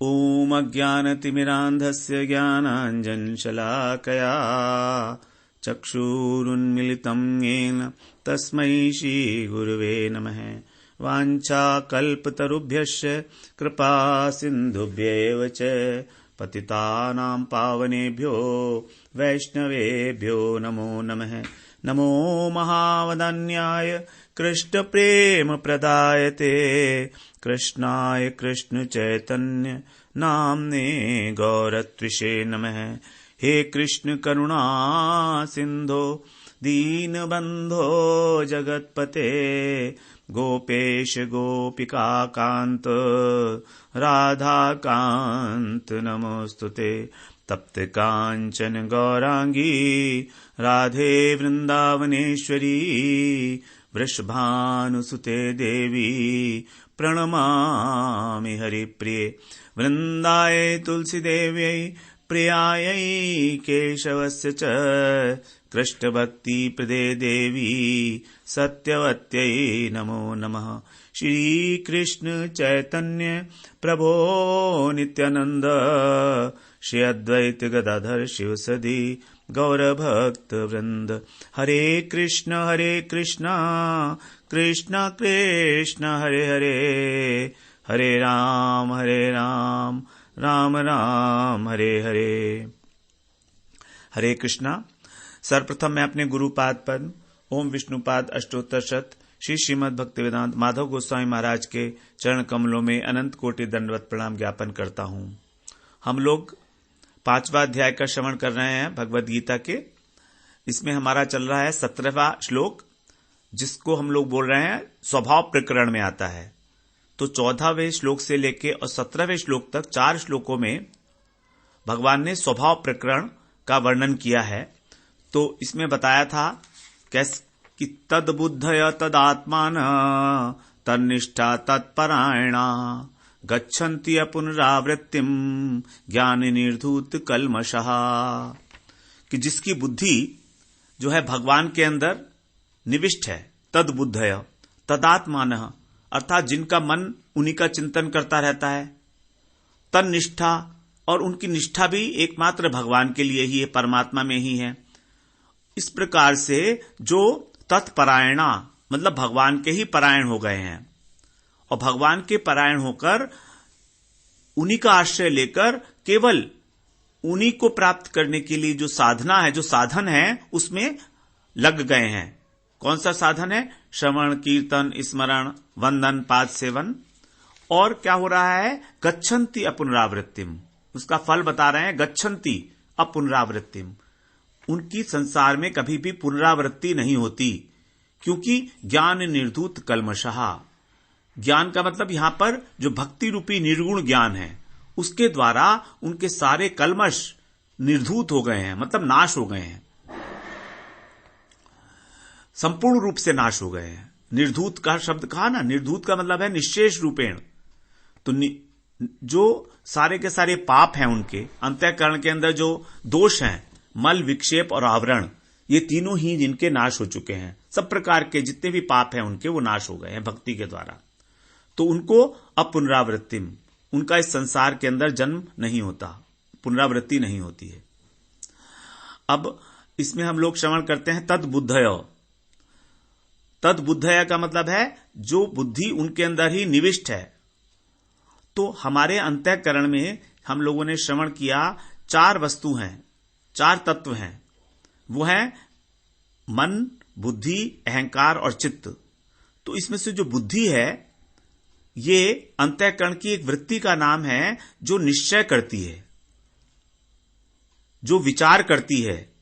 ॐ अज्ञानतिमिरान्धस्य ज्ञानाञ्जनशलाकया चक्षुरुन्मिलितं येन तस्मै श्रीगुरुवे नमः। वाञ्छाकल्पतरुभ्यश्च कृपा सिन्धुभ्येव च पतितानां पावनेभ्यो वैष्णवेभ्यो नमो नमः। नमो महावदन्याय कृष्णप्रेमप्रदायते कृष्णाय कृष्णचैतन्य नाम्ने गौरत्विषे नमः। हे कृष्ण करुणा सिन्धो दीनबन्धो जगत्पते गोपेश गोपिकाकान्त राधाकान्त नमोस्तुते। तप्त काञ्चन गौरांगी राधे वृन्दावनेश्वरी वृषभानुसुते देवी प्रणमामि हरिप्रिये। वृन्दाय तुलसीदेव्यै प्रियायै केशवस्य च कृष्णभक्तिप्रदे देवी सत्यवत्यै नमो नमः। श्रीकृष्ण चैतन्य प्रभो नित्यानंद श्री अद्वैत गदाधर शिवसदि गौरभक्त वृंद। हरे कृष्ण कृष्ण कृष्ण हरे हरे, हरे राम राम राम हरे हरे। हरे कृष्णा। सर्वप्रथम मैं अपने गुरुपाद पद्म ओम विष्णुपाद अष्टोत्तर शत श्री श्रीमद् भक्तिवेदांत माधव गोस्वामी महाराज के चरण कमलों में अनंत कोटि दंडवत प्रणाम ज्ञापन करता हूं। हम लोग 5वां अध्याय का श्रवण कर रहे हैं भगवद गीता के। इसमें हमारा चल रहा है 17वां श्लोक, जिसको हम लोग बोल रहे हैं स्वभाव प्रकरण में आता है। तो 14वें श्लोक से लेके और 17वें श्लोक तक 4 श्लोकों में भगवान ने स्वभाव प्रकरण का वर्णन किया है। तो इसमें बताया था कैसे कि तद्बुद्धय तदात्मान तन्निष्ठा तत्परायणा गच्छन्ति पुनरावृत्तिम ज्ञान निर्धूत कल्मषः। कि जिसकी बुद्धि जो है भगवान के अंदर निविष्ट है, तद्बुद्धय तदात्मान, अर्थात जिनका मन उन्हीं का चिंतन करता रहता है, तन्निष्ठा, और उनकी निष्ठा भी एकमात्र भगवान के लिए ही है, परमात्मा में ही है। इस प्रकार से जो तत्परायणा मतलब भगवान के ही परायण हो गए हैं और भगवान के परायण होकर उन्हीं का आश्रय लेकर केवल उन्हीं को प्राप्त करने के लिए जो साधना है, जो साधन है, उसमें लग गए हैं। कौन सा साधन है? श्रवण कीर्तन स्मरण वंदन पाद सेवन। और क्या हो रहा है? गच्छन्ति अपुनरावृत्तिम, उसका फल बता रहे हैं। गच्छन्ति अपुनरावृत्तिम, उनकी संसार में कभी भी पुनरावृत्ति नहीं होती, क्योंकि ज्ञान निर्धूत कल्मषः। ज्ञान का मतलब यहां पर जो भक्ति रूपी निर्गुण ज्ञान है, उसके द्वारा उनके सारे कल्मष निर्धूत हो गए हैं, मतलब नाश हो गए हैं, संपूर्ण रूप से नाश हो गए हैं। निर्धूत का शब्द कहा ना, निर्धूत का मतलब है निश्शेष रूपेण। तो जो सारे के सारे पाप हैं, उनके अंतःकरण के अंदर जो दोष हैं, मल विक्षेप और आवरण, ये तीनों ही जिनके नाश हो चुके हैं, सब प्रकार के जितने भी पाप हैं उनके वो नाश हो गए हैं भक्ति के द्वारा। तो उनको अब पुनरावृत्तिम, उनका इस संसार के अंदर जन्म नहीं होता, पुनरावृत्ति नहीं होती है। अब इसमें हम लोग श्रवण करते हैं तद्बुद्धय। तद्बुद्धय का मतलब है जो बुद्धि उनके अंदर ही निविष्ट है। तो हमारे अंतःकरण में हम लोगों ने श्रवण किया 4 वस्तु हैं, 4 तत्व हैं। वो है मन, बुद्धि, अहंकार और चित्त। तो इसमें से जो बुद्धि है, ये अंतःकरण की एक वृत्ति का नाम है जो निश्चय करती है, जो विचार करती है।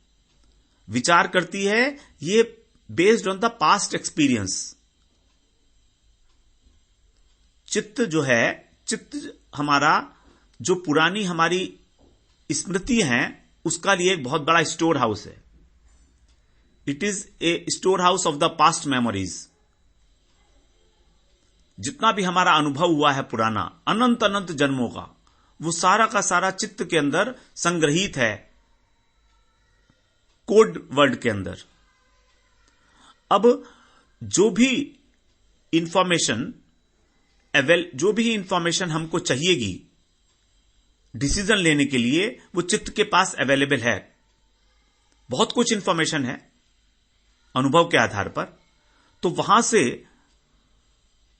विचार करती है ये based on the past experience. चित्त जो है, चित्त हमारा जो पुरानी हमारी स्मृति है, उसका लिए एक बहुत बड़ा स्टोर हाउस है। It is a store house of the past memories. जितना भी हमारा अनुभव हुआ है पुराना, अनंत अनंत जन्मों का, वो सारा का सारा चित्त के अंदर संग्रहित है, कोड वर्ड के अंदर। अब जो भी इंफॉर्मेशन हमको चाहिएगी, डिसीजन लेने के लिए वो चित्त के पास अवेलेबल है, बहुत कुछ इंफॉर्मेशन है अनुभव के आधार पर, तो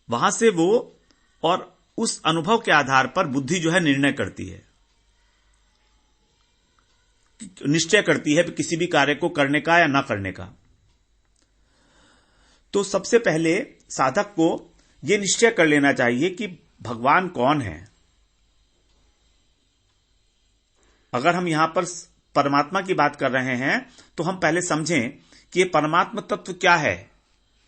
वहां से वो और उस अनुभव के आधार पर बुद्धि जो है निर्णय करती है, निश्चय करती है किसी भी कार्य को करने का या ना करने का। तो सबसे पहले साधक को यह निश्चय कर लेना चाहिए कि भगवान कौन है। अगर हम यहां पर परमात्मा की बात कर रहे हैं तो हम पहले समझें कि यह परमात्मा तत्व क्या है।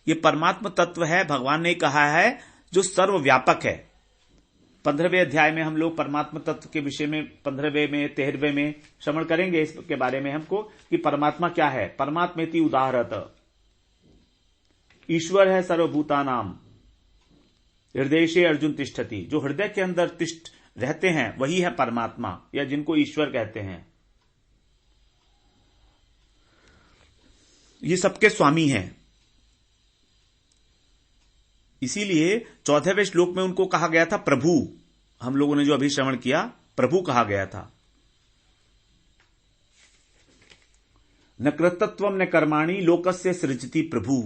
यह परमात्मा तत्व है, भगवान ने कहा है, जो सर्वव्यापक है। 15वें अध्याय में हम लोग परमात्मा तत्व के विषय में 15वें में 13वें में श्रवण करेंगे इसके बारे में हमको कि परमात्मा क्या है। परमात्मेति उदाहरत, ईश्वर है सर्वभूतानाम हृदयेशे अर्जुन तिष्ठति। जो हृदय के अंदर तिष्ठ रहते हैं वही है परमात्मा, या जिनको ईश्वर कहते हैं। ये सबके स्वामी हैं। इसीलिए 14वें श्लोक में उनको कहा गया था प्रभु। हम लोगों ने जो अभी श्रवण किया, प्रभु कहा गया था। न कृतत्वम न कर्माणि लोकस्य सृजति प्रभु।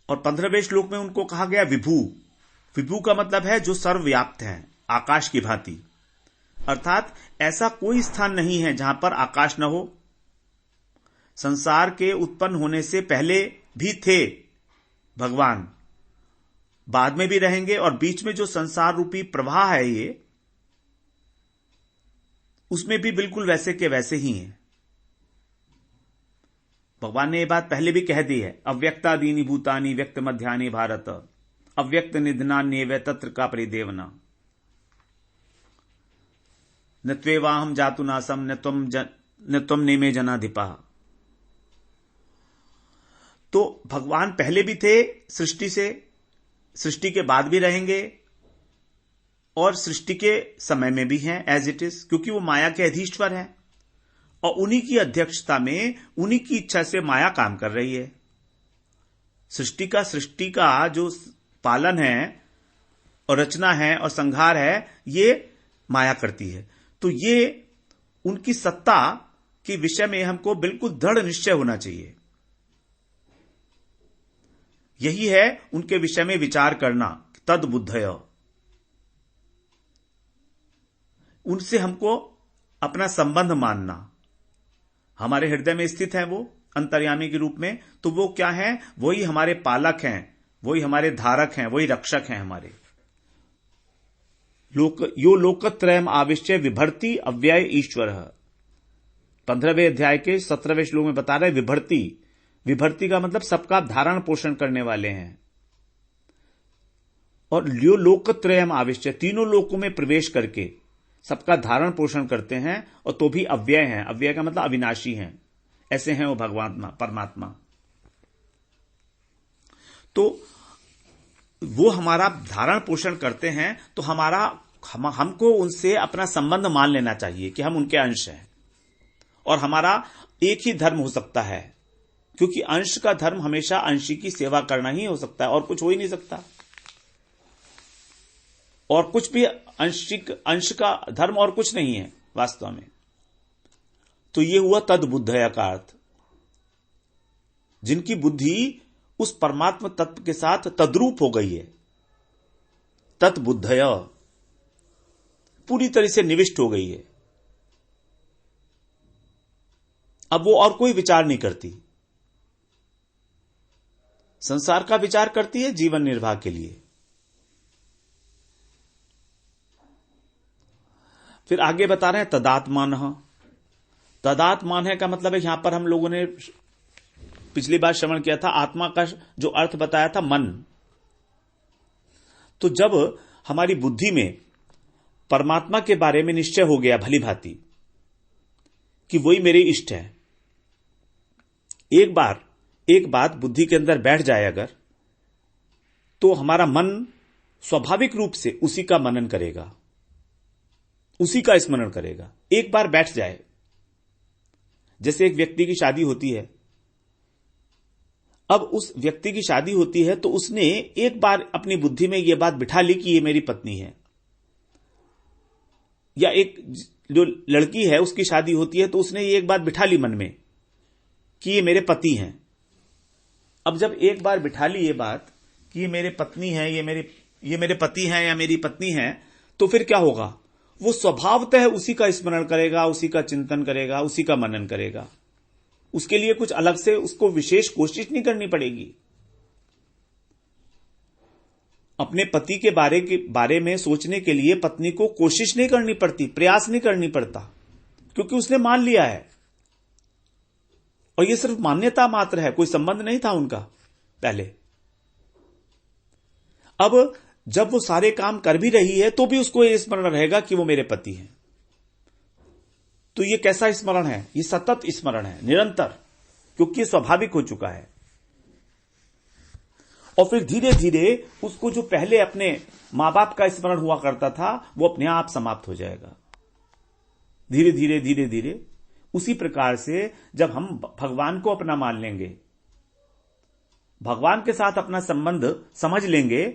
और 15वें श्लोक में उनको कहा गया विभु। विभु का मतलब है जो सर्वव्याप्त है, आकाश की भांति। अर्थात ऐसा कोई स्थान नहीं है जहां पर आकाश न हो। संसार के उत्पन्न होने से पहले भी थे भगवान, बाद में भी रहेंगे, और बीच में जो संसार रूपी प्रवाह है ये, उसमें भी बिल्कुल वैसे के वैसे ही हैं। भगवान ने ये बात पहले भी कह दी है, अव्यक्तादीनि भूतानि व्यक्त मध्यानि भारत अव्यक्त निधनान्येव तत्र का परिदेवना न त्वेवाहम जातु नासम न त्वम नेमे जनाधिपा। तो भगवान पहले भी थे सृष्टि से, सृष्टि के बाद भी रहेंगे, और सृष्टि के समय में भी हैं एज इट इज, क्योंकि वो माया के अधीश्वर हैं। और उन्हीं की अध्यक्षता में, उन्हीं की इच्छा से माया काम कर रही है। सृष्टि का जो पालन है और रचना है और संहार है, ये माया करती है। तो ये उनकी सत्ता के विषय में हमको बिल्कुल दृढ़ निश्चय होना चाहिए। यही है उनके विषय में विचार करना, तद बुद्धय। उनसे हमको अपना संबंध मानना। हमारे हृदय में स्थित है वो अंतर्यामी के रूप में, तो वो क्या है? वही हमारे पालक हैं, वही हमारे धारक हैं, वही रक्षक हैं हमारे। यो लोकत्रयम आविश्य विभर्ति अव्यय ईश्वर। 15वें अध्याय के 17वें श्लोक में बता रहे विभर्ति। विभर्ति का मतलब सबका धारण पोषण करने वाले हैं। और यो लोकत्रयम आविश्य, तीनों लोकों में प्रवेश करके सबका धारण पोषण करते हैं, और तो भी अव्यय हैं। अव्यय का मतलब अविनाशी हैं। ऐसे हैं वो भगवान परमात्मा। तो वो हमारा धारण पोषण करते हैं, तो हमको उनसे अपना संबंध मान लेना चाहिए कि हम उनके अंश हैं। और हमारा एक ही धर्म हो सकता है, क्योंकि अंश का धर्म हमेशा अंशी की सेवा करना ही हो सकता है, और कुछ हो ही नहीं सकता। और कुछ भी अंश का धर्म और कुछ नहीं है वास्तव में। तो ये हुआ तद बुद्धया का अर्थ, जिनकी बुद्धि उस परमात्मा तत्व के साथ तद्रूप हो गई है। तत् बुद्धया, पूरी तरह से निविष्ट हो गई है। अब वो और कोई विचार नहीं करती, संसार का विचार करती है जीवन निर्वाह के लिए। फिर आगे बता रहे हैं तदात्मान। तदात्मान है का मतलब है, यहां पर हम लोगों ने पिछली बार श्रवण किया था, आत्मा का जो अर्थ बताया था मन। तो जब हमारी बुद्धि में परमात्मा के बारे में निश्चय हो गया भली भांति कि वही मेरे इष्ट है, एक बात बुद्धि के अंदर बैठ जाए अगर, तो हमारा मन स्वाभाविक रूप से उसी का मनन करेगा, उसी का स्मरण करेगा। एक बार बैठ जाए, जैसे एक व्यक्ति की शादी होती है। अब उस व्यक्ति की शादी होती है तो उसने एक बार अपनी बुद्धि में यह बात बिठा ली कि ये मेरी पत्नी है, या एक जो लड़की है उसकी शादी होती है तो उसने ये एक बार बिठा ली मन में कि ये मेरे पति हैं। अब जब एक बार बिठा ली ये बात कि ये मेरे पत्नी है, ये मेरे पति हैं या मेरी पत्नी है, तो फिर क्या होगा? वो स्वभावतः उसी का स्मरण करेगा, उसी का चिंतन करेगा, उसी का मनन करेगा। उसके लिए कुछ अलग से उसको विशेष कोशिश नहीं करनी पड़ेगी। अपने पति के बारे में सोचने के लिए पत्नी को कोशिश नहीं करनी पड़ती, प्रयास नहीं करनी पड़ता, क्योंकि उसने मान लिया है। और यह सिर्फ मान्यता मात्र है, कोई संबंध नहीं था उनका पहले। अब जब वो सारे काम कर भी रही है तो भी उसको यह स्मरण रहेगा कि वो मेरे पति हैं। तो ये कैसा स्मरण है? ये सतत स्मरण है, निरंतर, क्योंकि स्वाभाविक हो चुका है। और फिर धीरे धीरे उसको जो पहले अपने मां बाप का स्मरण हुआ करता था वो अपने आप समाप्त हो जाएगा, धीरे धीरे धीरे धीरे। उसी प्रकार से जब हम भगवान को अपना मान लेंगे, भगवान के साथ अपना संबंध समझ लेंगे,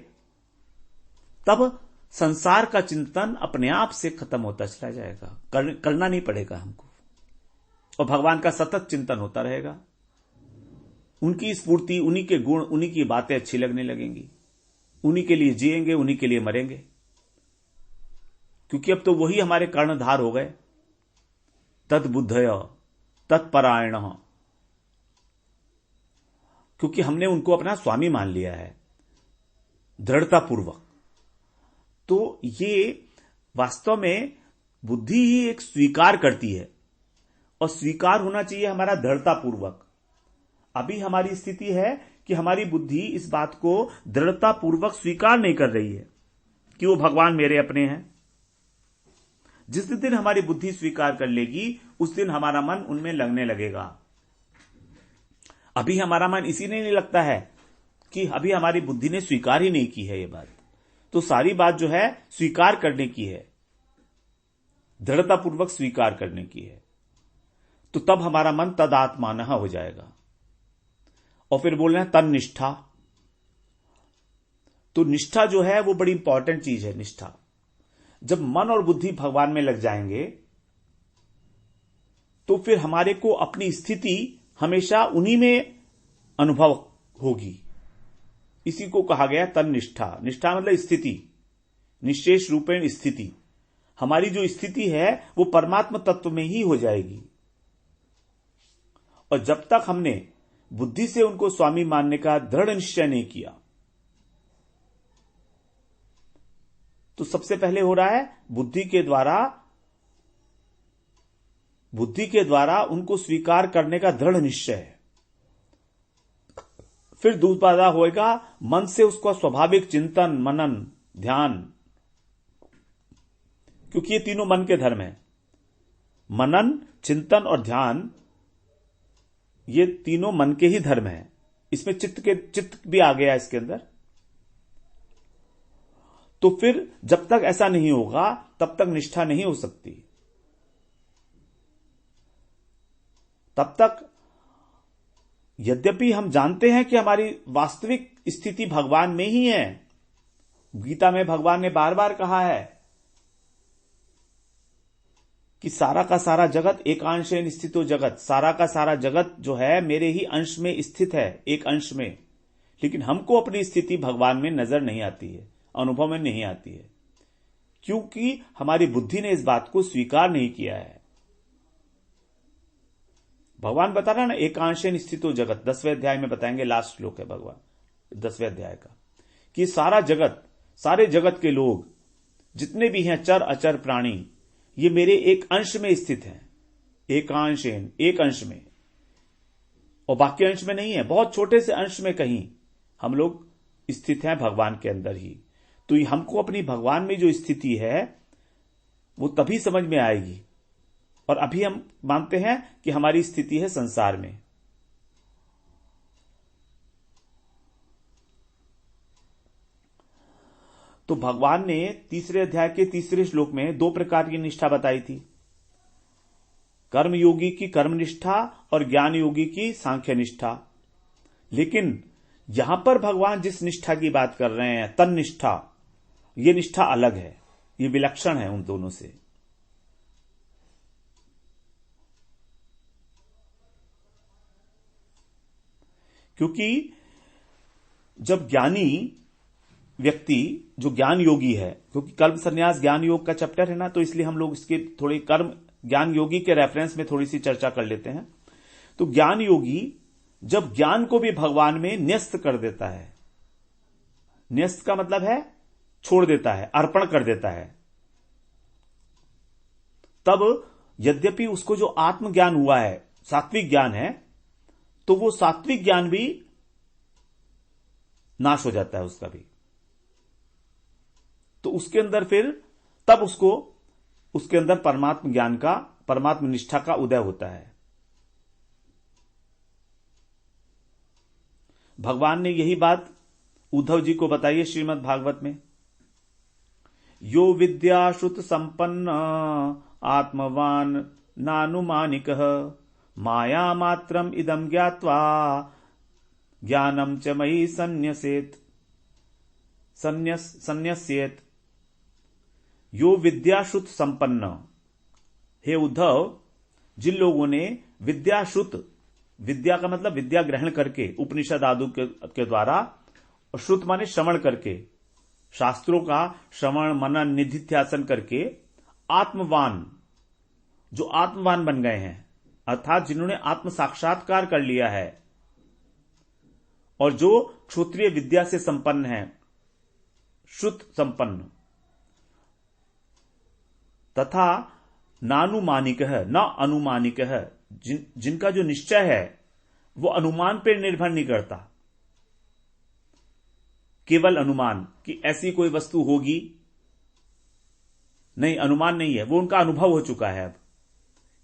तब संसार का चिंतन अपने आप से खत्म होता चला जाएगा, करना नहीं पड़ेगा हमको। और भगवान का सतत चिंतन होता रहेगा। उनकी स्फूर्ति, उन्हीं के गुण, उन्हीं की बातें अच्छी लगने लगेंगी। उन्हीं के लिए जिएंगे, उन्हीं के लिए मरेंगे, क्योंकि अब तो वही हमारे कर्णधार हो गए। तद्बुद्धय तत्परायण, क्योंकि हमने उनको अपना स्वामी मान लिया है दृढ़तापूर्वक। तो ये वास्तव में बुद्धि ही एक स्वीकार करती है, और स्वीकार होना चाहिए हमारा दृढ़तापूर्वक। अभी हमारी स्थिति है कि हमारी बुद्धि इस बात को दृढ़तापूर्वक स्वीकार नहीं कर रही है कि वो भगवान मेरे अपने हैं। जिस दिन हमारी बुद्धि स्वीकार कर लेगी उस दिन हमारा मन उनमें लगने लगेगा। अभी हमारा मन इसी नहीं लगता है कि अभी हमारी बुद्धि ने स्वीकार ही नहीं की है ये बात। तो सारी बात जो है स्वीकार करने की है, दृढ़तापूर्वक स्वीकार करने की है। तो तब हमारा मन तदात्मान हो जाएगा। और फिर बोल रहे हैं तन्निष्ठा। तो निष्ठा जो है वो बड़ी इंपॉर्टेंट चीज है। निष्ठा, जब मन और बुद्धि भगवान में लग जाएंगे तो फिर हमारे को अपनी स्थिति हमेशा उन्हीं में अनुभव होगी। इसी को कहा गया तन्निष्ठा। निष्ठा मतलब स्थिति, निशेष रूपेण स्थिति। हमारी जो स्थिति है वो परमात्मा तत्व में ही हो जाएगी। और जब तक हमने बुद्धि से उनको स्वामी मानने का दृढ़ निश्चय नहीं किया, तो सबसे पहले हो रहा है बुद्धि के द्वारा उनको स्वीकार करने का दृढ़ निश्चय है। फिर दूसरा होएगा मन से उसका स्वाभाविक चिंतन, मनन, ध्यान, क्योंकि ये तीनों मन के धर्म हैं। मनन, चिंतन और ध्यान, ये तीनों मन के ही धर्म हैं। इसमें चित्त भी आ गया इसके अंदर। तो फिर जब तक ऐसा नहीं होगा तब तक निष्ठा नहीं हो सकती। तब तक यद्यपि हम जानते हैं कि हमारी वास्तविक स्थिति भगवान में ही है। गीता में भगवान ने बार बार कहा है कि सारा का सारा जगत एकांशेन स्थितो जगत, सारा का सारा जगत जो है मेरे ही अंश में स्थित है, एक अंश में। लेकिन हमको अपनी स्थिति भगवान में नजर नहीं आती है, अनुभव में नहीं आती है, क्योंकि हमारी बुद्धि ने इस बात को स्वीकार नहीं किया है। भगवान बता रहा ना एकांशेन स्थितो जगत, 10वें अध्याय में बताएंगे, लास्ट श्लोक है भगवान 10वें अध्याय का, कि सारा जगत, सारे जगत के लोग जितने भी हैं, चर अचर प्राणी, ये मेरे एक अंश में स्थित हैं। एकांशेन, एक अंश में, और बाकी अंश में नहीं है। बहुत छोटे से अंश में कहीं हम लोग स्थित हैं भगवान के अंदर ही। तो हमको अपनी भगवान में जो स्थिति है वो तभी समझ में आएगी। और अभी हम मानते हैं कि हमारी स्थिति है संसार में। तो भगवान ने तीसरे अध्याय के तीसरे श्लोक में 2 प्रकार की निष्ठा बताई थी, कर्म योगी की कर्म निष्ठा और ज्ञान योगी की सांख्य निष्ठा। लेकिन यहां पर भगवान जिस निष्ठा की बात कर रहे हैं, तन निष्ठा, ये निष्ठा अलग है, ये विलक्षण है उन दोनों से। क्योंकि जब ज्ञानी व्यक्ति जो ज्ञान योगी है, क्योंकि कर्म संन्यास ज्ञान योग का चैप्टर है ना, तो इसलिए हम लोग इसके थोड़ी कर्म ज्ञान योगी के रेफरेंस में थोड़ी सी चर्चा कर लेते हैं। तो ज्ञान योगी जब ज्ञान को भी भगवान में न्यस्त कर देता है, न्यस्त का मतलब है छोड़ देता है, अर्पण कर देता है, तब यद्यपि उसको जो आत्मज्ञान हुआ है, सात्विक ज्ञान है, तो वो सात्विक ज्ञान भी नाश हो जाता है उसका भी। तो उसके अंदर फिर तब उसको उसके अंदर परमात्म ज्ञान का, परमात्म निष्ठा का उदय होता है। भगवान ने यही बात उद्धव जी को बताई है श्रीमद् भागवत में। यो विद्या श्रुत संपन्न आत्मवान नानुमानिकः माया मात्रम इदम ज्ञात्वा ज्ञानम च मयि संन्यस्येत। यो विद्याश्रुत संपन्न, हे उद्धव, जिन लोगों ने विद्याश्रुत, विद्या का मतलब विद्या ग्रहण करके उपनिषद आदि के द्वारा, और श्रुत माने श्रवण करके, शास्त्रों का श्रवण मनन निधिध्यासन करके आत्मवान, जो आत्मवान बन गए हैं, अर्थात जिन्होंने आत्म साक्षात्कार कर लिया है और जो क्षत्रिय विद्या से संपन्न है, श्रुत संपन्न, तथा नानुमानिक है, न अनुमानिक है, जिनका जो निश्चय है वो अनुमान पर निर्भर नहीं करता, केवल अनुमान कि ऐसी कोई वस्तु होगी, नहीं, अनुमान नहीं है, वो उनका अनुभव हो चुका है अब,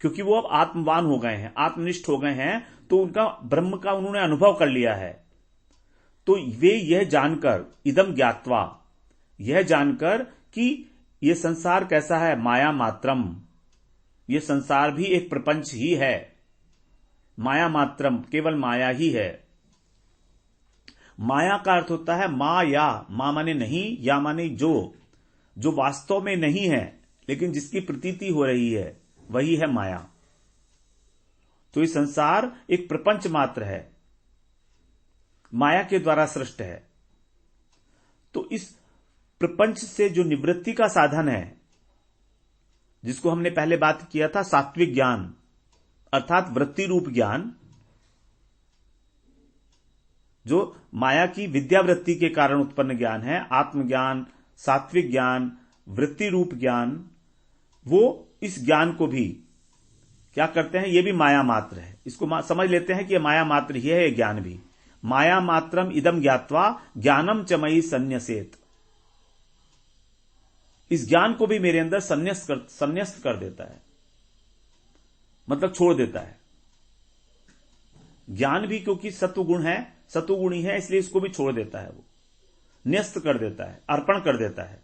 क्योंकि वो अब आत्मवान हो गए हैं, आत्मनिष्ठ हो गए हैं, तो उनका ब्रह्म का उन्होंने अनुभव कर लिया है। तो वे यह जानकर, इदम ज्ञात्वा, यह जानकर कि यह संसार कैसा है, माया मात्रम, यह संसार भी एक प्रपंच ही है, माया मात्रम, केवल माया ही है। माया का अर्थ होता है माया, मां माने नहीं, या माने जो वास्तव में नहीं है लेकिन जिसकी प्रतीति हो रही है, वही है माया। तो ये संसार एक प्रपंच मात्र है, माया के द्वारा सृष्ट है। तो इस प्रपंच से जो निवृत्ति का साधन है, जिसको हमने पहले बात किया था, सात्विक ज्ञान अर्थात वृत्ति रूप ज्ञान, जो माया की विद्यावृत्ति के कारण उत्पन्न ज्ञान है, आत्मज्ञान, सात्विक ज्ञान, वृत्ति रूप ज्ञान, वो इस ज्ञान को भी क्या करते हैं, ये भी माया मात्र है। इसको समझ लेते हैं कि ये माया मात्र ही है, ये ज्ञान भी। माया मात्रम इदम ज्ञात्वा ज्ञानम च मयि संन्यसेत, इस ज्ञान को भी मेरे अंदर संन्यस्त कर देता है, मतलब छोड़ देता है। ज्ञान भी क्योंकि सत्वगुण है, सत्वगुणी है, इसलिए इसको भी छोड़ देता है, वो न्यस्त कर देता है, अर्पण कर देता है,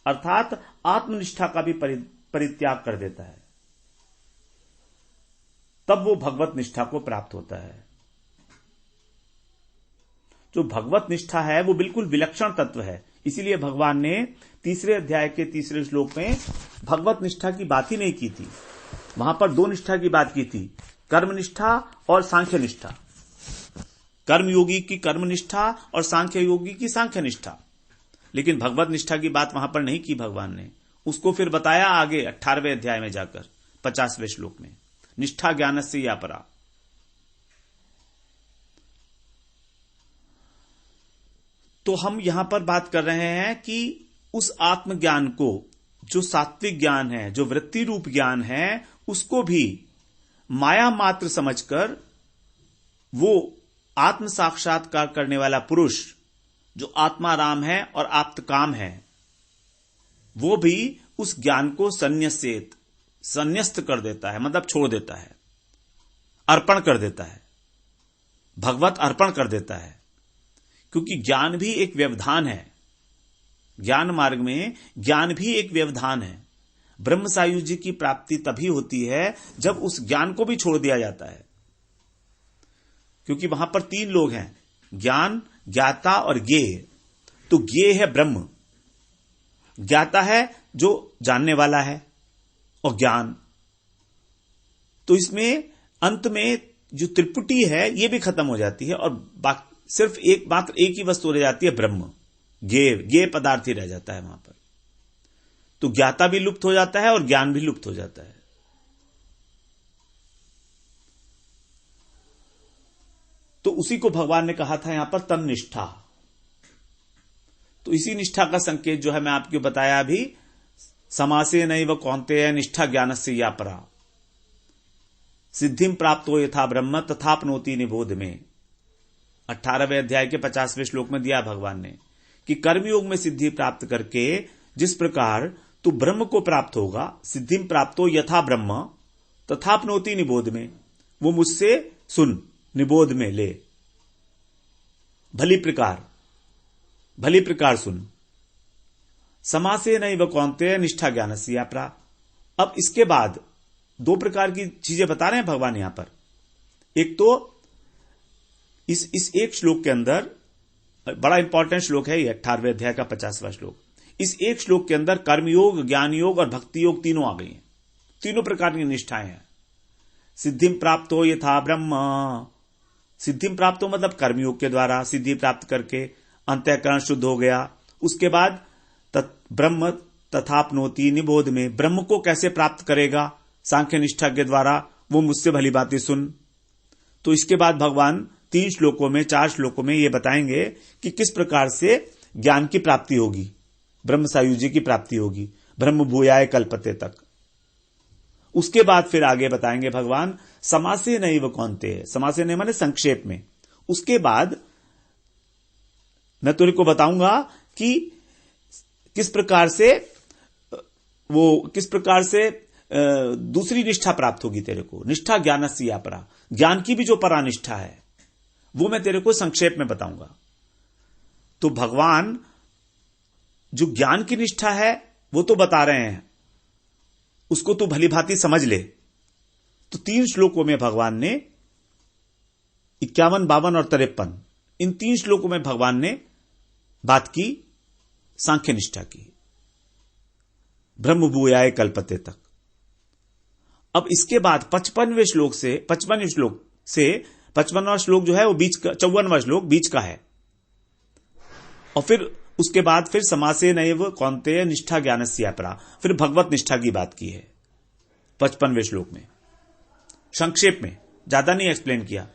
अर्थात आत्मनिष्ठा का भी परित्याग कर देता है। तब वो भगवत निष्ठा को प्राप्त होता है। जो भगवत निष्ठा है वो बिल्कुल विलक्षण तत्व है, इसीलिए भगवान ने 3 अध्याय के 3 श्लोक में भगवत निष्ठा की बात ही नहीं की थी। वहां पर 2 निष्ठा की बात की थी, कर्मनिष्ठा और सांख्य निष्ठा। कर्मयोगी की कर्मनिष्ठा और सांख्य योगी की सांख्य निष्ठा, लेकिन भगवत निष्ठा की बात वहां पर नहीं की भगवान ने। उसको फिर बताया आगे 18वें अध्याय में जाकर 50वें श्लोक में, निष्ठा ज्ञानस्य या परा। तो हम यहां पर बात कर रहे हैं कि उस आत्मज्ञान को, जो सात्विक ज्ञान है, जो वृत्ति रूप ज्ञान है, उसको भी माया मात्र समझकर वो आत्म साक्षात्कार करने वाला पुरुष, जो आत्माराम है और आप्तकाम है, वो भी उस ज्ञान को संन्यस्त कर देता है, मतलब छोड़ देता है, अर्पण कर देता है, भगवत अर्पण कर देता है। क्योंकि ज्ञान भी एक व्यवधान है, ज्ञान मार्ग में ज्ञान भी एक व्यवधान है। ब्रह्म सायुज्य की प्राप्ति तभी होती है जब उस ज्ञान को भी छोड़ दिया जाता है, क्योंकि वहां पर 3 लोग हैं, ज्ञान, ज्ञाता और ज्ञेय। तो ज्ञेय है ब्रह्म, ज्ञाता है जो जानने वाला है, और ज्ञान। तो इसमें अंत में जो त्रिपुटी है ये भी खत्म हो जाती है और सिर्फ मात्र एक ही वस्तु रह जाती है, ब्रह्म, ज्ञेय पदार्थ ही रह जाता है वहां पर। तो ज्ञाता भी लुप्त हो जाता है और ज्ञान भी लुप्त हो जाता है। तो उसी को भगवान ने कहा था यहां पर तन्निष्ठा। तो इसी निष्ठा का संकेत जो है मैं आपको बताया अभी, समासे नैव कौन्तेय निष्ठा ज्ञानस्य या परा सिद्धिम प्राप्तो यथा ब्रह्म तथाप्नोति निबोध में। 18वें अध्याय के 50वें श्लोक में दिया भगवान ने कि कर्मयोग में सिद्धि प्राप्त करके जिस प्रकार तू ब्रह्म को प्राप्त होगा, सिद्धिम प्राप्तो यथा ब्रह्म तथाप्नोति निबोध में, वो मुझसे सुन, निबोध में ले, भली प्रकार सुन। समासे नैव कौन्तेय निष्ठा ज्ञानस्य या परा। अब इसके बाद दो प्रकार की चीजें बता रहे हैं भगवान यहां पर। एक तो इस एक श्लोक के अंदर, बड़ा इंपॉर्टेंट श्लोक है ये, 18वें अध्याय का 50वां श्लोक। इस एक श्लोक के अंदर कर्मयोग, ज्ञान योग और भक्ति योग तीनों आ गई हैं। तीनों प्रकार की निष्ठाएं हैं। सिद्धिम प्राप्त हो यथा ब्रह्म, सिद्धिम प्राप्त हो मतलब कर्मयोग के द्वारा सिद्धि प्राप्त करके अंतःकरण शुद्ध हो गया। उसके बाद ब्रह्म तथाप्नोति निबोध में, ब्रह्म को कैसे प्राप्त करेगा, सांख्य निष्ठा के द्वारा, वो मुझसे भली बातें सुन। तो इसके बाद भगवान 4 श्लोकों में ये बताएंगे कि किस प्रकार से ज्ञान की प्राप्ति होगी, ब्रह्म सायुज्य की प्राप्ति होगी, ब्रह्म भूयाय कल्पते तक। उसके बाद फिर आगे बताएंगे भगवान समासे नैव कौन्तेय, समासे नैव माने संक्षेप में। उसके बाद मैं तुझे को बताऊंगा कि किस प्रकार से दूसरी निष्ठा प्राप्त होगी तेरे को, निष्ठा ज्ञानस्य या परा। ज्ञान की भी जो परानिष्ठा है वो मैं तेरे को संक्षेप में बताऊंगा। तो भगवान जो ज्ञान की निष्ठा है वो तो बता रहे हैं, उसको तू भली भांति समझ ले। तो 3 श्लोकों में भगवान ने 51, 52 और 53, इन 3 श्लोकों में भगवान ने बात की सांख्य निष्ठा की, ब्रह्म भूयाय कल्पते तक। अब इसके बाद 55वें श्लोक से 55वां श्लोक जो है वो बीच का, 54वां श्लोक बीच का है। और फिर उसके बाद फिर समासे नैव कौन्तेय निष्ठा ज्ञानस्य या परा, फिर भगवत निष्ठा की बात की है 55वें श्लोक में, संक्षेप में, ज्यादा नहीं एक्सप्लेन किया।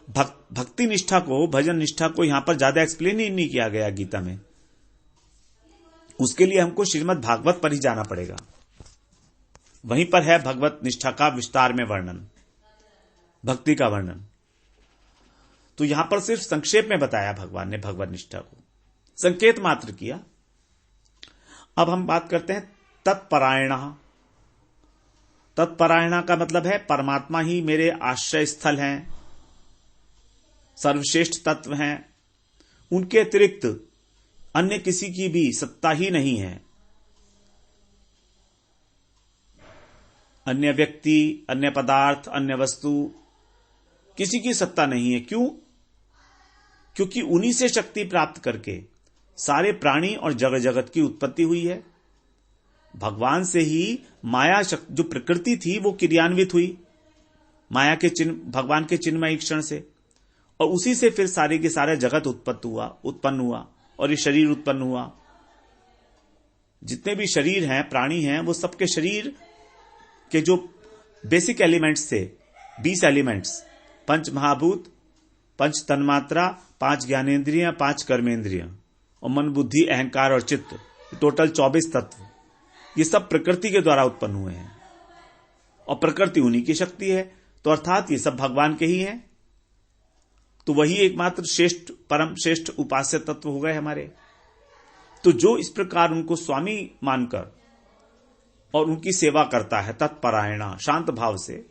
भक्ति निष्ठा को, भजन निष्ठा को यहां पर ज्यादा एक्सप्लेन ही नहीं किया गया गीता में। उसके लिए हमको श्रीमद् भागवत पर ही जाना पड़ेगा, वहीं पर है भगवत निष्ठा का विस्तार में वर्णन, भक्ति का वर्णन। तो यहां पर सिर्फ संक्षेप में बताया भगवान ने भगवत निष्ठा को, संकेत मात्र किया। अब हम बात करते हैं तत्परायणः। तत्परायणः का मतलब है परमात्मा ही मेरे आश्रय स्थल हैं, सर्वश्रेष्ठ तत्व हैं, उनके अतिरिक्त अन्य किसी की भी सत्ता ही नहीं है। अन्य व्यक्ति, अन्य पदार्थ, अन्य वस्तु, किसी की सत्ता नहीं है। क्यों? क्योंकि उन्हीं से शक्ति प्राप्त करके सारे प्राणी और जगत जगत की उत्पत्ति हुई है। भगवान से ही माया जो प्रकृति थी वो क्रियान्वित हुई, माया के चिन्ह, भगवान के चिन्मय क्षण से, और उसी से फिर सारे के सारे जगत उत्पन्न हुआ और ये शरीर उत्पन्न हुआ। जितने भी शरीर हैं, प्राणी हैं, वो सबके शरीर के जो बेसिक एलिमेंट्स थे, 20 एलिमेंट्स, 5 महाभूत, 5 तन्मात्रा, 5 ज्ञानेंद्रियां, 5 कर्मेंद्रियां और मन, बुद्धि, अहंकार और चित्त, टोटल 24 तत्व, ये सब प्रकृति के द्वारा उत्पन्न हुए हैं और प्रकृति उन्हीं की शक्ति है। तो अर्थात ये सब भगवान के ही हैं। तो वही एकमात्र श्रेष्ठ, परम श्रेष्ठ उपास्य तत्व हो गए हमारे। तो जो इस प्रकार उनको स्वामी मानकर और उनकी सेवा करता है तत्परायणा, शांत भाव से,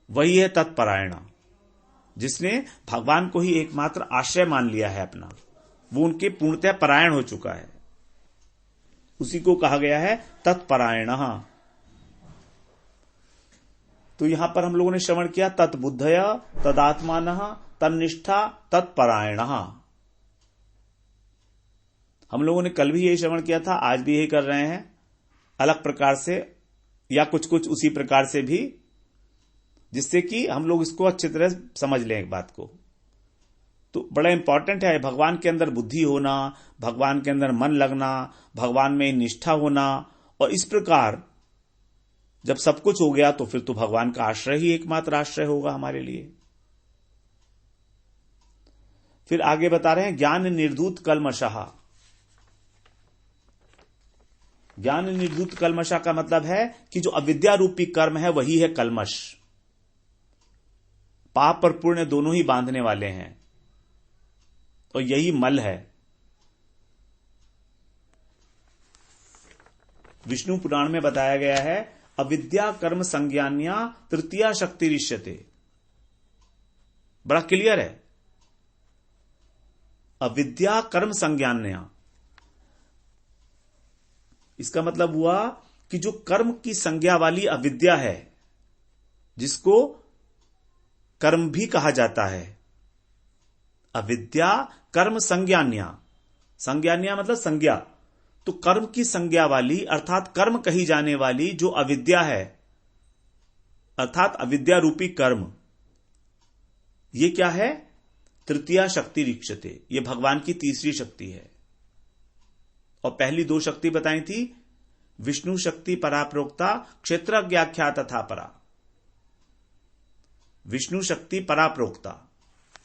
वही है तत्परायणा, जिसने भगवान को ही एकमात्र आश्रय मान लिया है अपना, वो उनके पूर्णतः परायण हो चुका है। उसी को कहा गया है तत्परायणः। तो यहां पर हम लोगों ने श्रवण किया तत्बुद्धय तदात्मानः तन्निष्ठा तत्परायणः। हम लोगों ने कल भी यही श्रवण किया था, आज भी यही कर रहे हैं, अलग प्रकार से या कुछ कुछ उसी प्रकार से भी। जिससे कि हम लोग इसको अच्छी तरह समझ लें एक बात को। तो बड़ा इंपॉर्टेंट है भगवान के अंदर बुद्धि होना, भगवान के अंदर मन लगना, भगवान में निष्ठा होना, और इस प्रकार जब सब कुछ हो गया तो फिर तो भगवान का आश्रय ही एकमात्र आश्रय होगा हमारे लिए। फिर आगे बता रहे हैं ज्ञान निर्धूत कल्मषः। ज्ञान निर्धूत कल्मषः का मतलब है कि जो अविद्या रूपी कर्म है वही है कल्मष। पाप और पुण्य दोनों ही बांधने वाले हैं और यही मल है। विष्णु पुराण में बताया गया है अविद्या कर्म संज्ञान्या तृतीया शक्ति रिष्यते। बड़ा क्लियर है, अविद्या कर्म संज्ञान्या। इसका मतलब हुआ कि जो कर्म की संज्ञा वाली अविद्या है, जिसको कर्म भी कहा जाता है, अविद्या कर्म संज्ञान्या। संज्ञान्या मतलब संज्ञा, तो कर्म की संज्ञा वाली अर्थात कर्म कही जाने वाली जो अविद्या है, अर्थात अविद्या रूपी कर्म, ये क्या है? तृतीया शक्ति रीक्षते, ये भगवान की तीसरी शक्ति है। और पहली दो शक्ति बताई थी विष्णु शक्ति पराप्रोक्ता क्षेत्रज्ञाख्या तथा परा। विष्णु शक्ति पराप्रोक्ता,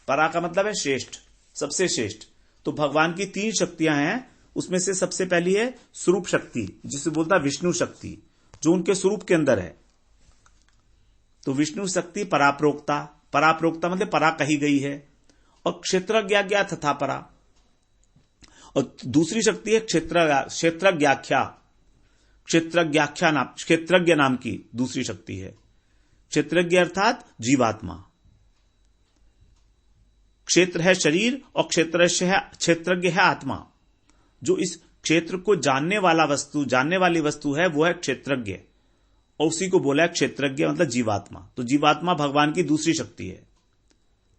परा का मतलब है श्रेष्ठ, सबसे श्रेष्ठ। तो भगवान की तीन शक्तियां हैं, उसमें से सबसे पहली है स्वरूप शक्ति, जिसे बोलता है विष्णु शक्ति, जो उनके स्वरूप के अंदर है। तो विष्णु शक्ति पराप्रोक्ता, पराप्रोक्ता मतलब परा कही गई है, और क्षेत्रज्ञा तथा परा। और दूसरी शक्ति है क्षेत्रज्ञाख्या, क्षेत्रज्ञ नाम की दूसरी शक्ति है। क्षेत्रज्ञ अर्थात जीवात्मा। क्षेत्र है शरीर और क्षेत्रज्ञ है आत्मा। जो इस क्षेत्र को जानने वाली वस्तु है वो है क्षेत्रज्ञ, और उसी को बोला है क्षेत्रज्ञ मतलब जीवात्मा। तो जीवात्मा भगवान की दूसरी शक्ति है,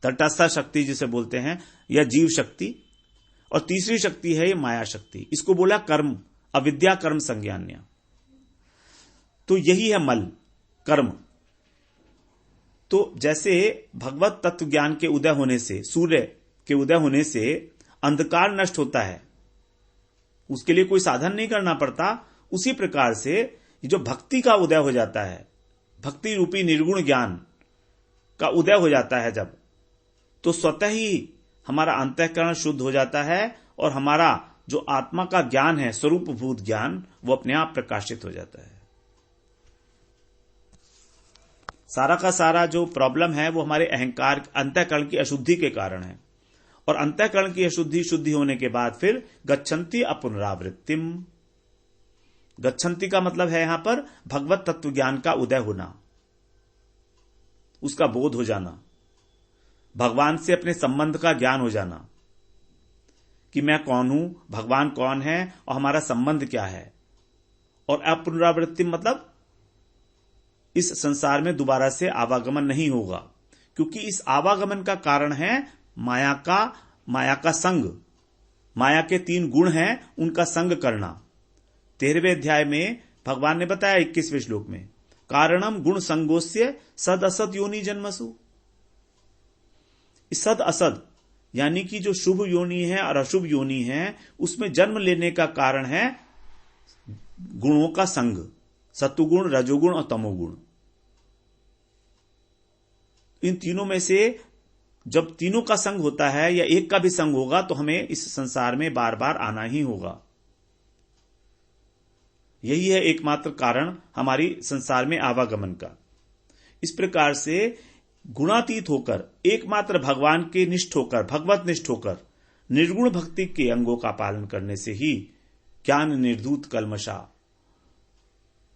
तटस्थ शक्ति जिसे बोलते हैं, या जीव शक्ति। और तीसरी शक्ति है ये माया शक्ति, इसको बोला कर्म, अविद्या कर्म संज्ञान्या। तो यही है मल, कर्म। तो जैसे भगवत तत्व ज्ञान के उदय होने से, सूर्य के उदय होने से अंधकार नष्ट होता है, उसके लिए कोई साधन नहीं करना पड़ता, उसी प्रकार से जो भक्ति का उदय हो जाता है, भक्ति रूपी निर्गुण ज्ञान का उदय हो जाता है जब, तो स्वतः ही हमारा अंतःकरण शुद्ध हो जाता है और हमारा जो आत्मा का ज्ञान है, स्वरूपभूत ज्ञान, वो अपने आप प्रकाशित हो जाता है। सारा का सारा जो प्रॉब्लम है वो हमारे अहंकार, अंतःकरण की अशुद्धि के कारण है। और अंतःकरण की अशुद्धि शुद्धि होने के बाद फिर गच्छन्ति अपुनरावृत्तिम। गच्छन्ति का मतलब है यहां पर भगवत तत्व ज्ञान का उदय होना, उसका बोध हो जाना, भगवान से अपने संबंध का ज्ञान हो जाना कि मैं कौन हूं, भगवान कौन है और हमारा संबंध क्या है। और अपुनरावृत्ति मतलब इस संसार में दोबारा से आवागमन नहीं होगा, क्योंकि इस आवागमन का कारण है माया का संग। माया के तीन गुण हैं, उनका संग करना। 13वें अध्याय में भगवान ने बताया 21वें श्लोक में, कारणम गुण संगोस्य सद असद योनि जन्मसु। सद असद यानी कि जो शुभ योनि है और अशुभ योनि है, उसमें जन्म लेने का कारण है गुणों का संग, सत्वगुण, रजोगुण और तमोगुण। इन तीनों में से जब तीनों का संग होता है या एक का भी संग होगा तो हमें इस संसार में बार बार आना ही होगा। यही है एकमात्र कारण हमारी संसार में आवागमन का। इस प्रकार से गुणातीत होकर, एकमात्र भगवान के निष्ठ होकर, भगवत निष्ठ होकर, निर्गुण भक्ति के अंगों का पालन करने से ही ज्ञान निर्धूत कल्मषा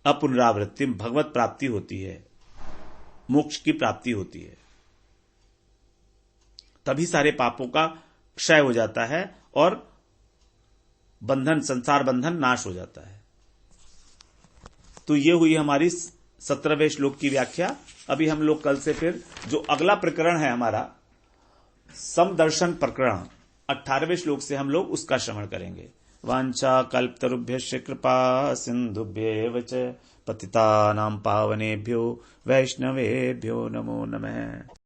अपुनरावृत्तिम भगवत प्राप्ति होती है, मोक्ष की प्राप्ति होती है। तभी सारे पापों का क्षय हो जाता है और बंधन, संसार बंधन नाश हो जाता है। तो ये हुई हमारी 17वें श्लोक की व्याख्या। अभी हम लोग कल से फिर जो अगला प्रकरण है हमारा समदर्शन प्रकरण, 18वें श्लोक से हम लोग उसका श्रवण करेंगे। वाञ्छाकल्पतरुभ्यश्च कृपा सिन्धुभ्येव च पतितानां पावनेभ्यो वैष्णवेभ्यो नमो नमः।